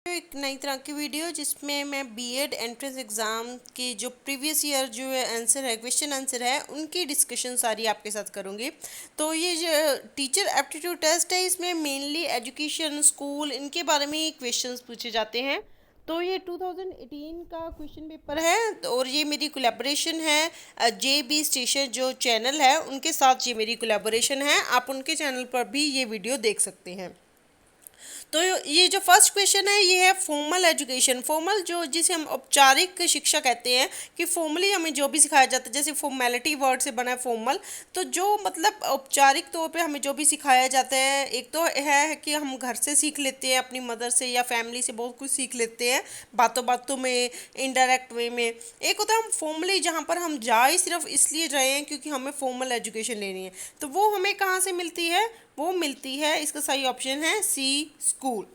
एक नई तरह की वीडियो जिसमें मैं बीएड एंट्रेंस एग्ज़ाम की जो प्रीवियस ईयर जो है आंसर है, क्वेश्चन आंसर है, उनकी डिस्कशन सारी आपके साथ करूँगी। तो ये जो टीचर एप्टीट्यूड टेस्ट है, इसमें मेनली एजुकेशन, स्कूल, इनके बारे में ही क्वेश्चंस पूछे जाते हैं। तो ये 2018 का क्वेश्चन पेपर है और ये मेरी कोलैबोरेशन है जे बी स्टेशन जो चैनल है उनके साथ, ये मेरी कोलैबोरेशन है। आप उनके चैनल पर भी ये वीडियो देख सकते हैं। तो ये जो फर्स्ट क्वेश्चन है ये है फॉर्मल एजुकेशन। फॉर्मल जो जिसे हम औपचारिक शिक्षा कहते हैं, कि फॉर्मली हमें जो भी सिखाया जाता है, जैसे फॉर्मेलिटी वर्ड से बना है फॉर्मल। तो जो मतलब औपचारिक तौर पे हमें जो भी सिखाया जाता है, एक तो है कि हम घर से सीख लेते हैं, अपनी मदर से या फैमिली से बहुत कुछ सीख लेते हैं बातों बातों में, इनडायरेक्ट वे में। एक होता है हम फॉर्मली, जहाँ पर हम जा ही सिर्फ इसलिए रहे हैं क्योंकि हमें फॉर्मल एजुकेशन लेनी है। तो वो हमें कहाँ से मिलती है? वो मिलती है, इसका सही ऑप्शन है सी, स्कूल।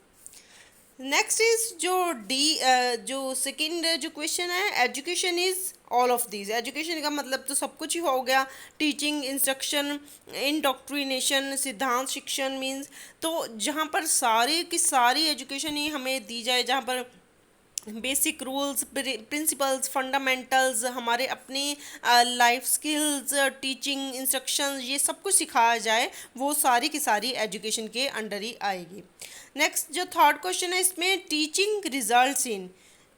नेक्स्ट इज जो सेकंड जो क्वेश्चन है, education is all of these. Education का मतलब तो सब कुछ ही हो गया, टीचिंग, इंस्ट्रक्शन, इंडोक्ट्रिनेशन, सिद्धांत शिक्षण मीन्स। तो जहाँ पर सारी की सारी एजुकेशन ही हमें दी जाए, जहाँ पर बेसिक रूल्स, प्रिंसिपल्स, फंडामेंटल्स, हमारे अपनी लाइफ स्किल्स, टीचिंग, इंस्ट्रक्शंस, ये सब कुछ सिखाया जाए, वो सारी की सारी एजुकेशन के अंडर ही आएगी। नेक्स्ट जो थर्ड क्वेश्चन है, इसमें teaching results in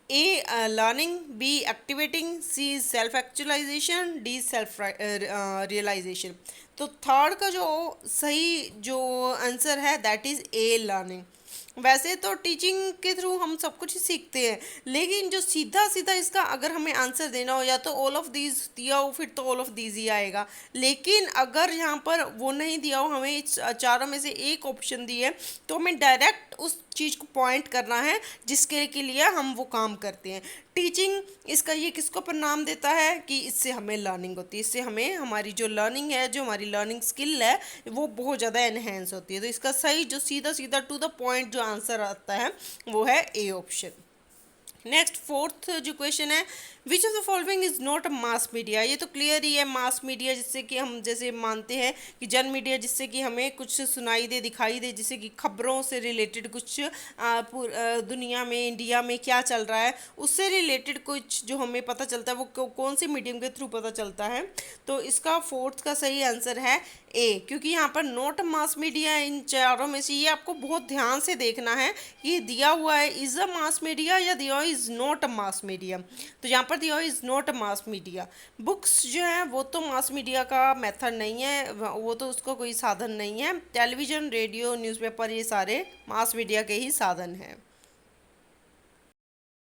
a learning, b activating, c self actualisation, d self realisation. तो थर्ड का जो सही जो आंसर है दैट इज़ ए लर्निंग। वैसे तो टीचिंग के थ्रू हम सब कुछ ही सीखते हैं, लेकिन जो सीधा सीधा इसका अगर हमें आंसर देना हो, या तो ऑल ऑफ दीज दिया हो फिर तो ऑल ऑफ दीज ही आएगा। लेकिन अगर यहाँ पर वो नहीं दिया हो, हमें चारों में से एक ऑप्शन दी है, तो हमें डायरेक्ट उस चीज़ को पॉइंट करना है जिसके के लिए हम वो काम करते हैं। टीचिंग, इसका ये किसको परिणाम देता है कि इससे हमें लर्निंग होती है, इससे हमें हमारी जो लर्निंग है, जो हमारी लर्निंग स्किल है, वो बहुत ज़्यादा एनहेंस होती है। तो इसका सही जो सीधा सीधा टू द पॉइंट जो आंसर आता है वो है ए ऑप्शन। नेक्स्ट फोर्थ जो क्वेश्चन है, which of the following is not a mass media. ये तो क्लियर ही है, मास मीडिया जिससे कि हम जैसे मानते हैं कि जन मीडिया, जिससे कि हमें कुछ सुनाई दे, दिखाई दे, जिससे कि खबरों से रिलेटेड कुछ दुनिया में, इंडिया में क्या चल रहा है उससे रिलेटेड कुछ जो हमें पता चलता है, वो कौन से मीडियम के थ्रू पता चलता है। तो इसका फोर्थ का सही आंसर है ए, क्योंकि यहाँ पर नॉट मास मीडिया इन चारों में से, ये आपको बहुत ध्यान से देखना है कि दिया हुआ है इज अ मास मीडिया या दिया हुआ is not a mass media. तो यहाँ पर दिया हुआ is not a mass media. Books जो है वो तो मास मीडिया का मेथड नहीं है, वो तो उसका कोई साधन नहीं है। टेलीविज़न, रेडियो, न्यूज़पेपर, ये सारे मास मीडिया के ही साधन हैं।